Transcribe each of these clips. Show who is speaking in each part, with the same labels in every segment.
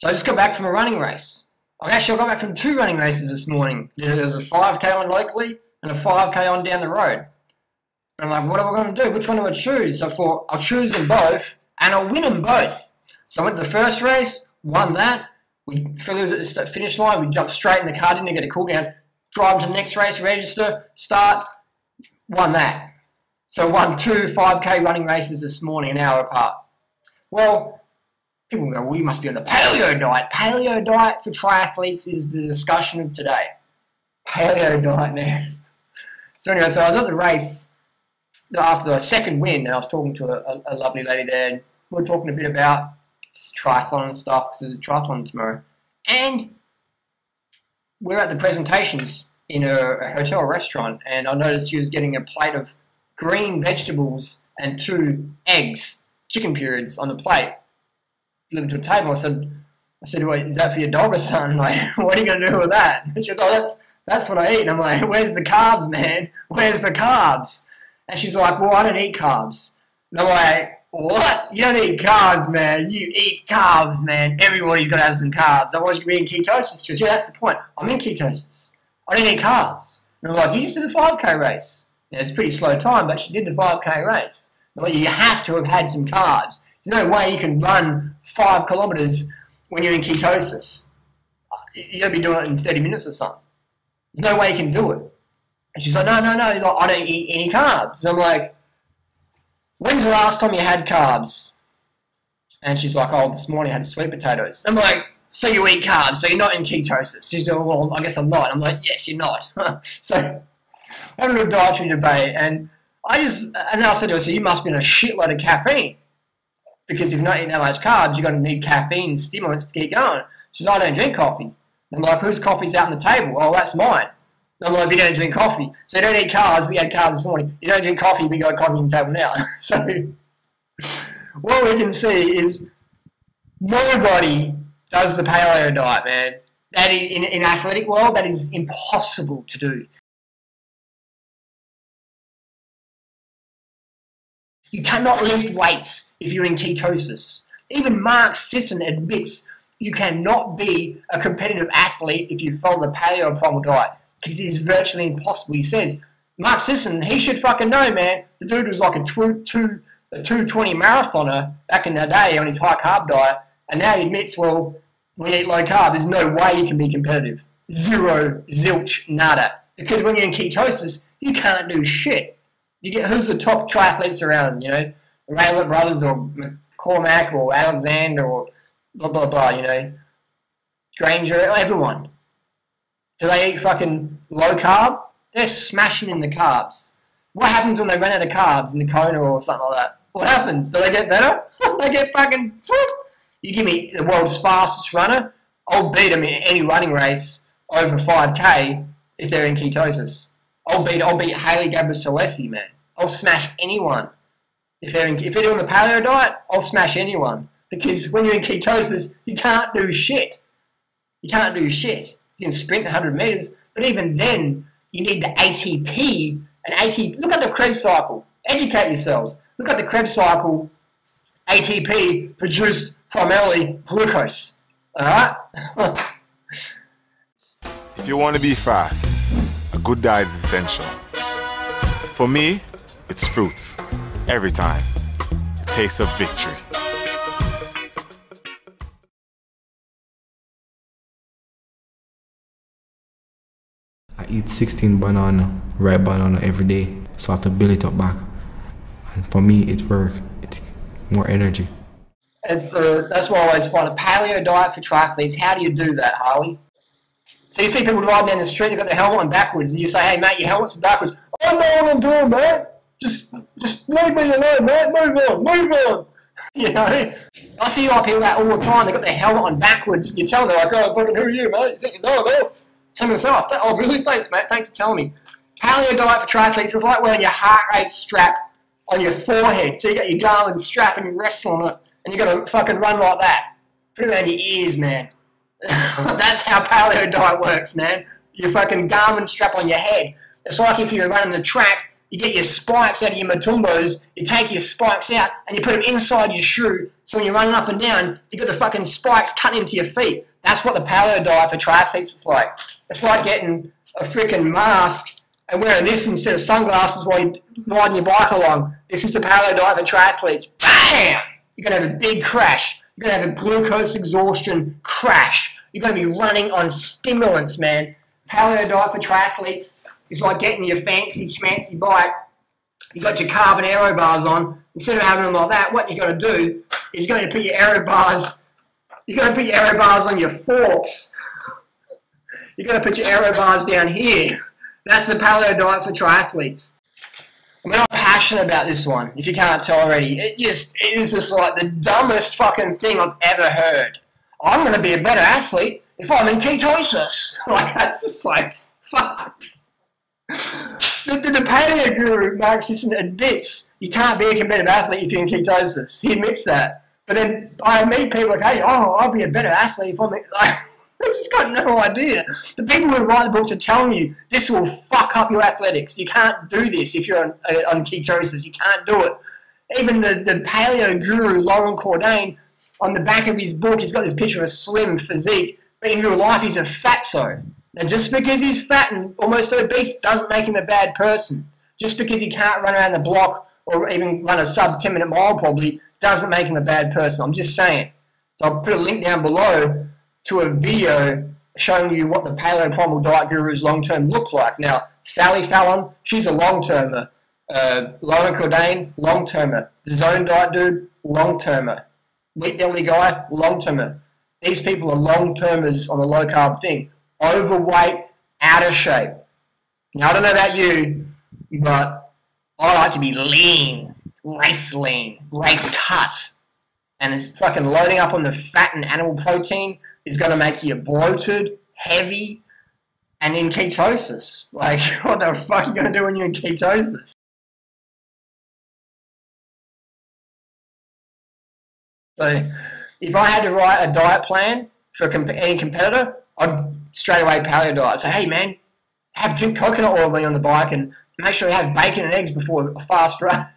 Speaker 1: So I just got back from a running race. Actually, I got back from 2 running races this morning. There was a 5K on locally and a 5K on down the road. And I'm like, what am I going to do? Which one do I choose? So I thought, I'll choose them both and I'll win them both. So I went to the first race, won that. Philly was at the finish line. We jumped straight in the car, didn't get a cool down. Drive to the next race, register, start, won that. So I won 2 5K running races this morning, an hour apart. Well, people go, well, you must be on the paleo diet. Paleo diet for triathletes is the discussion of today. Paleo diet, man. So anyway, so I was at the race after the second win, and I was talking to a lovely lady there, and we were talking a bit about triathlon and stuff, because there's a triathlon tomorrow. And we're at the presentations in a hotel restaurant, and I noticed she was getting a plate of green vegetables and 2 eggs, chicken periods on the plate, delivered to a table. I said, wait, is that for your dog or something? Like, what are you going to do with that? And she goes, oh, that's what I eat. And I'm like, where's the carbs, man? Where's the carbs? And she's like, well, I don't eat carbs. And I'm like, what? You don't eat carbs, man. You eat carbs, man. Everybody's got to have some carbs. Otherwise, you could be in ketosis. She goes, yeah, that's the point. I'm in ketosis. I don't eat carbs. And I'm like, you just did a 5K race. Yeah, it's a pretty slow time, but she did the 5K race. I'm like, you have to have had some carbs. There's no way you can run 5 kilometers when you're in ketosis. You're going to be doing it in 30 minutes or something. There's no way you can do it. And she's like, no, I don't eat any carbs. And I'm like, when's the last time you had carbs? And she's like, oh, this morning I had sweet potatoes. I'm like, so you eat carbs, so you're not in ketosis. She's like, well, I guess I'm not. I'm like, yes, you're not. So having a dietary debate, and I said to her, so you must be on a shitload of caffeine. Because if you're not eating that much carbs, you're going to need caffeine stimulants to keep going. She's like, I don't drink coffee. I'm like, whose coffee's out on the table? Oh, that's mine. I'm like, we don't drink coffee. So you don't eat carbs, we had carbs this morning. You don't drink coffee, we got coffee on the table now. So what we can see is nobody does the paleo diet, man. That is, in athletic world, that is impossible to do. You cannot lift weights if you're in ketosis. Even Mark Sisson admits you cannot be a competitive athlete if you follow the paleo primal diet, because it is virtually impossible. He says, Mark Sisson, he should fucking know, man. The dude was like a 220 marathoner back in the day on his high carb diet, and now he admits, well, when you eat low carb, there's no way you can be competitive. Zero, zilch, nada. Because when you're in ketosis, you can't do shit. You get, who's the top triathletes around, you know? The Raylet brothers or McCormack or Alexander or blah, blah, blah, you know? Granger, everyone. Do they eat fucking low carb? They're smashing in the carbs. What happens when they run out of carbs in the Kona or something like that? What happens? Do they get better? They get fucking... You give me the world's fastest runner, I'll beat them in any running race over 5K if they're in ketosis. I'll beat Hailey Gebrselassie, man. I'll smash anyone. If they're doing the paleo diet, I'll smash anyone. Because when you're in ketosis, you can't do shit. You can't do shit. You can sprint 100 meters, but even then, you need the ATP. Look at the Krebs cycle. Educate yourselves. Look at the Krebs cycle. ATP produced primarily glucose. Alright?
Speaker 2: If you want to be fast, a good diet is essential. For me, it's fruits. Every time. The taste of victory.
Speaker 3: I eat 16 ripe banana every day, so I have to build it up back. And for me, it works. It's more energy.
Speaker 1: That's why I always find a paleo diet for triathletes. How do you do that, Harley? So you see people driving down the street, they've got their helmet on backwards, and you say, hey, mate, your helmet's backwards. I know what I'm doing, mate. Just leave me alone, mate. Move on. You know? I see people that all the time, they've got their helmet on backwards. You tell them, they're like, oh, fucking who are you, mate? You think you know, man? Some of them say, oh, really? Thanks, mate. Thanks for telling me. Paleo diet for triathletes is like wearing your heart rate strap on your forehead. So you got your Garmin strap and you rest on it, and you got to fucking run like that. Put it around your ears, man. That's how paleo diet works, man. Your fucking Garmin strap on your head. It's like if you're running the track, You get your spikes out of your matumbos, you take your spikes out, and you put them inside your shoe, so when you're running up and down, you got the fucking spikes cutting into your feet. That's what the paleo diet for triathletes is like. It's like getting a freaking mask and wearing this instead of sunglasses while you're riding your bike along. This is the paleo diet for triathletes. Bam! You're going to have a big crash. You're going to have a glucose exhaustion crash. You're going to be running on stimulants, man. Paleo diet for triathletes is like getting your fancy schmancy bike. You got your carbon aero bars on. Instead of having them like that, what you're going to do is you're going to put your aero bars. You're going to put your aero bars on your forks. You're going to put your aero bars down here. That's the paleo diet for triathletes. I mean, I'm passionate about this one, if you can't tell already. It is just like the dumbest fucking thing I've ever heard. I'm going to be a better athlete if I'm in ketosis. Like, that's just like, fuck. The paleo guru, Mark Sisson, admits you can't be a competitive athlete if you're in ketosis. He admits that. But then I meet people like, hey, I'll be a better athlete if I'm like, I've just got no idea. The people who write the books are telling you this will fuck up your athletics. You can't do this if you're on ketosis. You can't do it. Even the paleo guru, Lauren Cordain, on the back of his book, he's got this picture of a slim physique, but in real life he's a fatso. Now, just because he's fat and almost obese doesn't make him a bad person. Just because he can't run around the block or even run a sub 10-minute mile probably doesn't make him a bad person. I'm just saying. So I'll put a link down below to a video showing you what the paleo primal diet guru's long-term look like. Now, Sally Fallon, she's a long-termer. Lauren Cordain, long-termer. The Zone Diet dude, long-termer. Wheat Belly guy, long-termer. These people are long-termers on the low-carb thing. Overweight, out of shape. Now, I don't know about you, but I like to be lean, race cut. And it's fucking loading up on the fat and animal protein is going to make you bloated, heavy, and in ketosis. Like, what the fuck are you going to do when you're in ketosis? So, if I had to write a diet plan for any competitor, I'd straight away paleo diet. Say, hey man, drink coconut oil when you're on the bike and make sure you have bacon and eggs before a fast run.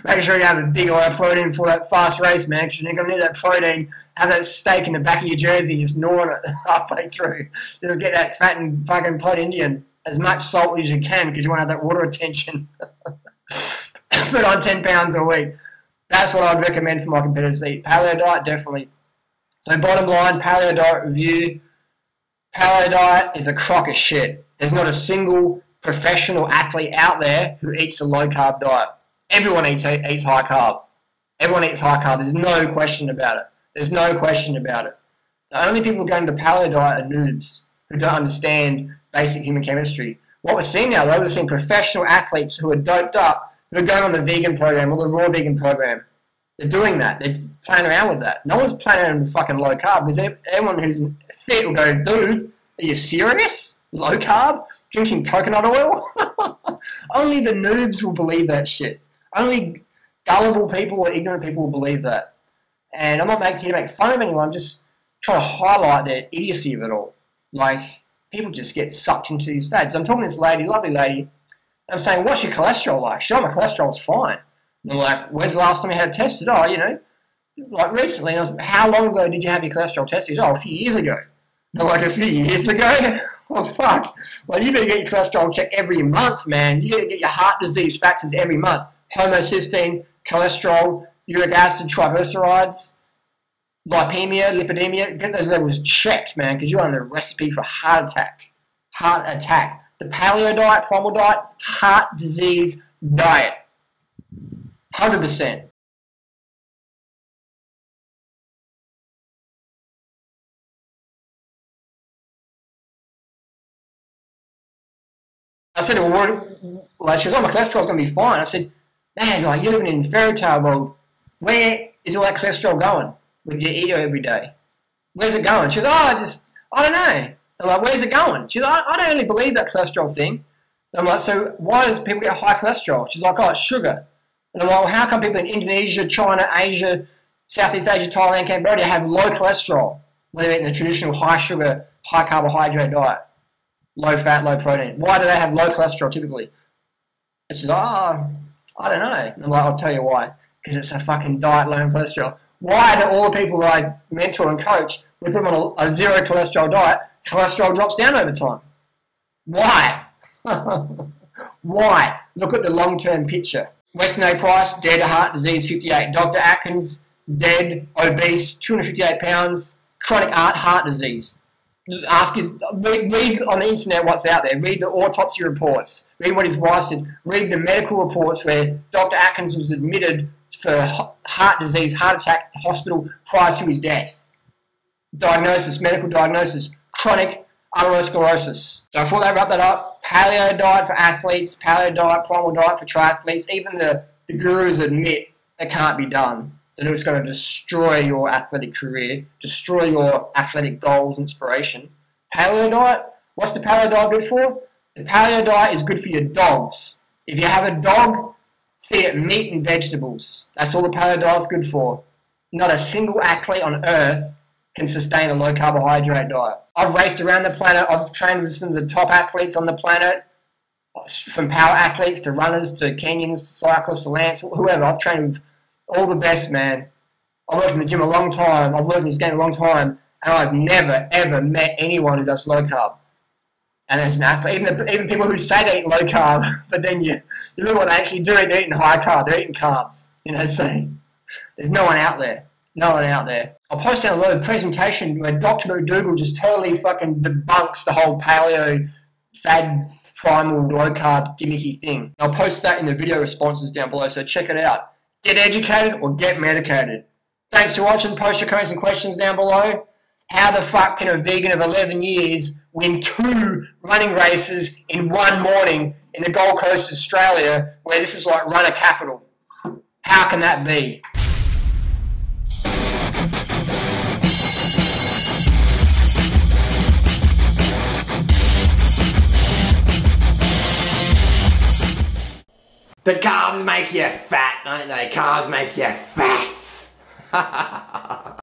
Speaker 1: Make sure you have a big amount of protein for that fast race, man, because you're going to need that protein. Have that steak in the back of your jersey, just gnawing it halfway through. Just get that fat and fucking protein into you and as much salt as you can because you want to have that water retention. Put on 10 pounds a week. That's what I'd recommend for my competitors to eat. Paleo diet, definitely. So bottom line, paleo diet review. Paleo diet is a crock of shit. There's not a single professional athlete out there who eats a low-carb diet. Everyone eats high carb. Everyone eats high carb. There's no question about it. There's no question about it. The only people going to paleo diet are noobs who don't understand basic human chemistry. What we're seeing now, though, we're seeing professional athletes who are doped up, who are going on the vegan program or the raw vegan program. They're doing that. They're playing around with that. No one's playing around with fucking low carb because anyone who's fit will go, dude, are you serious? Low carb? Drinking coconut oil? Only the noobs will believe that shit. Only gullible people or ignorant people will believe that. And I'm not here to make fun of anyone. I'm just trying to highlight the idiocy of it all. Like, people just get sucked into these fads. I'm talking to this lady, lovely lady, and I'm saying, what's your cholesterol like? She's, oh, my cholesterol's fine. And I'm like, when's the last time you had it tested? Oh, you know, like recently. And I was, how long ago did you have your cholesterol tested? Oh, a few years ago. And I'm like, a few years ago? Oh, fuck. Well, you better get your cholesterol checked every month, man. You got to get your heart disease factors every month. Homocysteine, cholesterol, uric acid, triglycerides, lipemia, lipidemia. Get those levels checked, man, because you're on the recipe for heart attack. Heart attack. The paleo diet, primal diet, heart disease diet. 100%. I said, well, like, she goes, oh, my cholesterol's going to be fine. I said, man, like, you're living in fairy tale world. Where is all that cholesterol going with your eater every day? Where's it going? She goes, oh, I don't know. I'm like, where's it going? She's like, I don't really believe that cholesterol thing. And I'm like, so why does people get high cholesterol? She's like, oh, it's sugar. And I'm like, well, how come people in Indonesia, China, Asia, Southeast Asia, Thailand, Cambodia have low cholesterol when they're eating the traditional high sugar, high carbohydrate diet? Low fat, low protein. Why do they have low cholesterol typically? It's like, oh, I don't know. And I'm like, I'll tell you why. Because it's a fucking diet low in cholesterol. Why do all the people that I mentor and coach, we put them on a zero cholesterol diet, cholesterol drops down over time? Why? Why? Look at the long-term picture. Weston A. Price, dead of heart disease, 58. Dr. Atkins, dead, obese, 258 pounds, chronic heart disease. Read on the internet what's out there. Read the autopsy reports. Read what his wife said. Read the medical reports where Dr. Atkins was admitted for heart disease, heart attack, hospital prior to his death. Diagnosis, medical diagnosis, chronic atherosclerosis. So I thought I'd wrap that up. Paleo diet for athletes, paleo diet, primal diet for triathletes. Even the gurus admit it can't be done. That it's going to destroy your athletic career, destroy your athletic goals, inspiration. Paleo diet, what's the paleo diet good for? The paleo diet is good for your dogs. If you have a dog, feed it meat and vegetables. That's all the paleo diet's good for. Not a single athlete on earth can sustain a low carbohydrate diet. I've raced around the planet. I've trained with some of the top athletes on the planet, from power athletes to runners to Kenyans to cyclists to Lance, whoever. I've trained with all the best, man. I've worked in the gym a long time. I've worked in this game a long time, and I've never, ever met anyone who does low carb. And as an athlete, even people who say they eat low carb, but then you look at what they actually do, they're eating high carb, they're eating carbs. You know, so there's no one out there. No one out there. I'll post down a little presentation where Dr. McDougall just totally fucking debunks the whole paleo, fad, primal, low carb, gimmicky thing. I'll post that in the video responses down below, so check it out. Get educated or get medicated. Thanks for watching. Post your comments and questions down below. How the fuck can a vegan of 11 years win 2 running races in one morning in the Gold Coast, Australia, where this is like runner capital? How can that be? But carbs make you fat, don't they? Carbs make you fat.